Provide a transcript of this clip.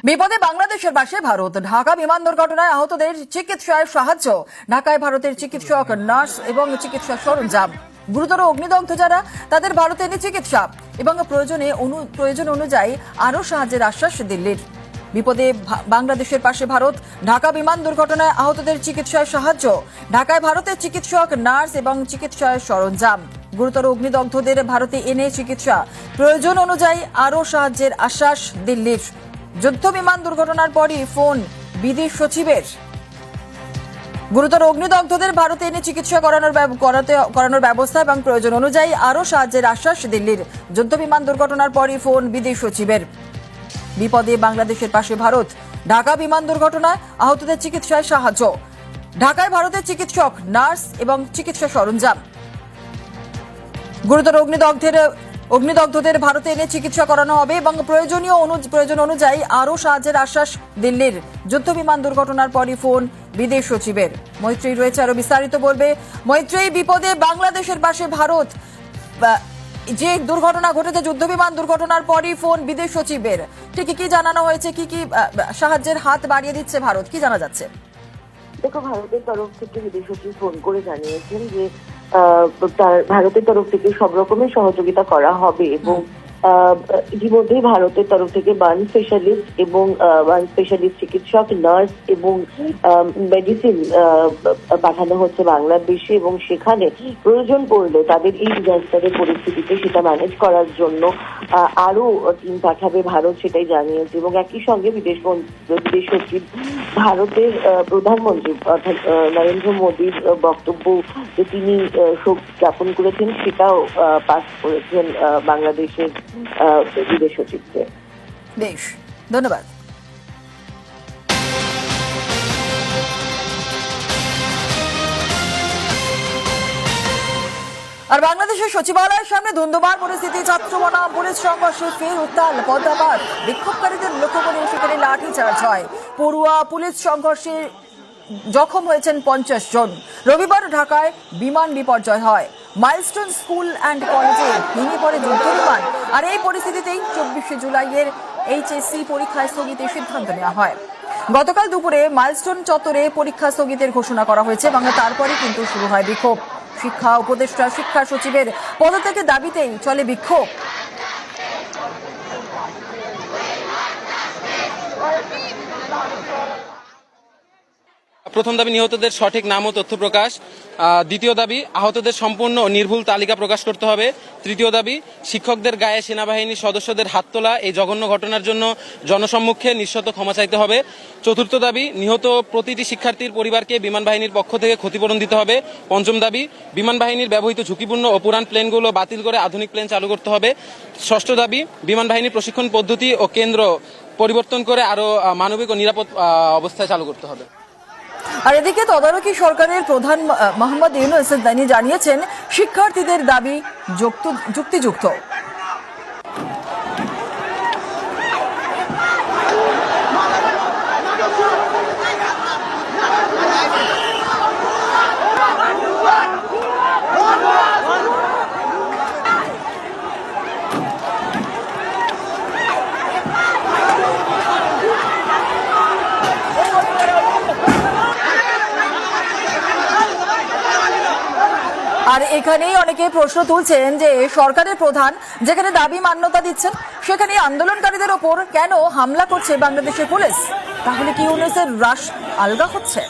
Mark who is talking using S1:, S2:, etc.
S1: বিপদে বাংলাদেশের পাশে ভারত। ঢাকা বিমান দুর্ঘটনায় আহতদের চিকিৎসায় সাহায্য। ঢাকায় ভারতের চিকিৎসক, নার্স এবং চিকিৎসা সরঞ্জাম। গুরুতর অগ্নিদগ্ধ যারা, তাদের ভারতে এনে চিকিৎসা এবং প্রয়োজন অনুযায়ী আরও সাহায্যের আশ্বাস দিল্লির। বিপদে বাংলাদেশের পাশে ভারত। ঢাকা বিমান দুর্ঘটনায় আহতদের চিকিৎসায় সাহায্য। ঢাকায় ভারতের চিকিৎসক, নার্স এবং চিকিৎসা সরঞ্জাম। গুরুতর অগ্নিদগ্ধদের ভারতে এনে চিকিৎসা, প্রয়োজন অনুযায়ী আরও সাহায্যের আশ্বাস দিল্লির। যুদ্ধ বিমান দুর্ঘটনার পরই ফোন বিদেশ সচিবের। গুরুতর অগ্নিদগ্ধদের ভারতে এনে চিকিৎসা করানোর ব্যবস্থা এবং প্রয়োজন অনুযায়ী আরও সাহায্যের আশ্বাস দিল্লির। যুদ্ধ বিমান দুর্ঘটনার পরই ফোন বিদেশ সচিবের। বিপদে বাংলাদেশের পাশে ভারত। ঢাকা বিমান দুর্ঘটনায় আহতদের চিকিৎসায় সাহায্য। ঢাকায় ভারতের চিকিৎসক, নার্স এবং চিকিৎসা সরঞ্জাম। গুরুতর অগ্নিদগ্ধদের ভারতে এনে চিকিৎসা করানো হবে এবং প্রয়োজন অনুযায়ী আরও সাহায্যের আশ্বাস দিল্লির। যুদ্ধ বিমান দুর্ঘটনার পরই ফোন বিদেশ সচিবের। মৈত্রী রয়েছে, আরো বিস্তারিত বলবে। মৈত্রী, বিপদে বাংলাদেশের পাশে ভারত। যে দুর্ঘটনা ঘটেছে, যুদ্ধ বিমান দুর্ঘটনার পরই ফোন বিদেশ সচিবের, ঠিক কি জানানো হয়েছে? কি কি সাহায্যের হাত বাড়িয়ে দিচ্ছে ভারত, কি জানা যাচ্ছে?
S2: দেখো, ভারতের তরফ থেকে বিদেশ সচিব ফোন করে জানিয়েছেন যে ভারতের তরফ থেকে সব রকমের সহযোগিতা করা হবে এবং ইতিমধ্যেই ভারতের তরফ থেকে ওয়ান স্পেশালিস্ট চিকিৎসক, নার্স এবং মেডিসিন পাঠানো হচ্ছে বাংলাদেশে এবং সেখানে প্রয়োজন পড়লে তাদের এই ডিজাস্টারের পরিস্থিতিতে সেটা ম্যানেজ করার জন্য আরো টিম পাঠাবে ভারত, সেটাই জানিয়েছে। এবং একই সঙ্গে বিদেশ সচিব ভারতের প্রধানমন্ত্রী অর্থাৎ নরেন্দ্র মোদীর বক্তব্য যে তিনি শোক জ্ঞাপন করেছেন সেটাও পাস করেছেন বাংলাদেশের বিদেশ সচিবকে।
S1: বেশ, ধন্যবাদ। আর বাংলাদেশের সচিবালয়ের সামনে ধুন্ধুমার পরিস্থিতি। ছাত্র বনাম পুলিশ সংঘর্ষে ফের উত্তাল পদ্মাপাত। বিক্ষোভকারীদের লক্ষ্য করে সেখানে লাঠিচার্জ হয়। পড়ুয়া পুলিশ সংঘর্ষে জখম হয়েছেন 50 জন। রবিবার ঢাকায় বিমান বিপর্যয় হয়। মাইলস্টোন স্কুল অ্যান্ড কলেজে ভেঙে পড়ে যুদ্ধ বিমান। আর এই পরিস্থিতিতেই 24 জুলাইয়ের এইচএসসি পরীক্ষা স্থগিতের সিদ্ধান্ত নেওয়া হয়। গতকাল দুপুরে মাইলস্টোন চত্বরে পরীক্ষা স্থগিতের ঘোষণা করা হয়েছে এবং তারপরে কিন্তু শুরু হয় বিক্ষোভ। শিক্ষা উপদেষ্টা, শিক্ষা সচিবের পদত্যাগের দাবিতেই চলে বিক্ষোভ।
S3: প্রথম দাবি নিহতদের সঠিক নাম ও তথ্য প্রকাশ। দ্বিতীয় দাবি আহতদের সম্পূর্ণ ও নির্ভুল তালিকা প্রকাশ করতে হবে। তৃতীয় দাবি শিক্ষকদের গায়ে সেনাবাহিনীর সদস্যদের হাত তোলা এই জঘন্য ঘটনার জন্য জনসম্মুখে নিঃশর্ত ক্ষমা চাইতে হবে। চতুর্থ দাবি নিহত প্রতিটি শিক্ষার্থীর পরিবারকে বিমান বাহিনীর পক্ষ থেকে ক্ষতিপূরণ দিতে হবে। পঞ্চম দাবি বিমান বাহিনীর ব্যবহৃত ঝুঁকিপূর্ণ ও পুরান প্লেনগুলো বাতিল করে আধুনিক প্লেন চালু করতে হবে। ষষ্ঠ দাবি বিমান বাহিনীর প্রশিক্ষণ পদ্ধতি ও কেন্দ্র পরিবর্তন করে আরো মানবিক ও নিরাপদ অবস্থায় চালু করতে হবে।
S1: আর এদিকে তদারকি সরকারের প্রধান মোহাম্মদ ইউনূস তিনি জানিয়েছেন শিক্ষার্থীদের দাবি যুক্তিযুক্ত। আর এখানেই অনেকে প্রশ্ন তুলছেন যে সরকারের প্রধান যেখানে দাবি মান্যতা দিচ্ছেন, সেখানে আন্দোলনকারীদের ওপর কেন হামলা করছে বাংলাদেশের পুলিশ? তাহলে কি ইউনূসের রাশ আলগা হচ্ছে?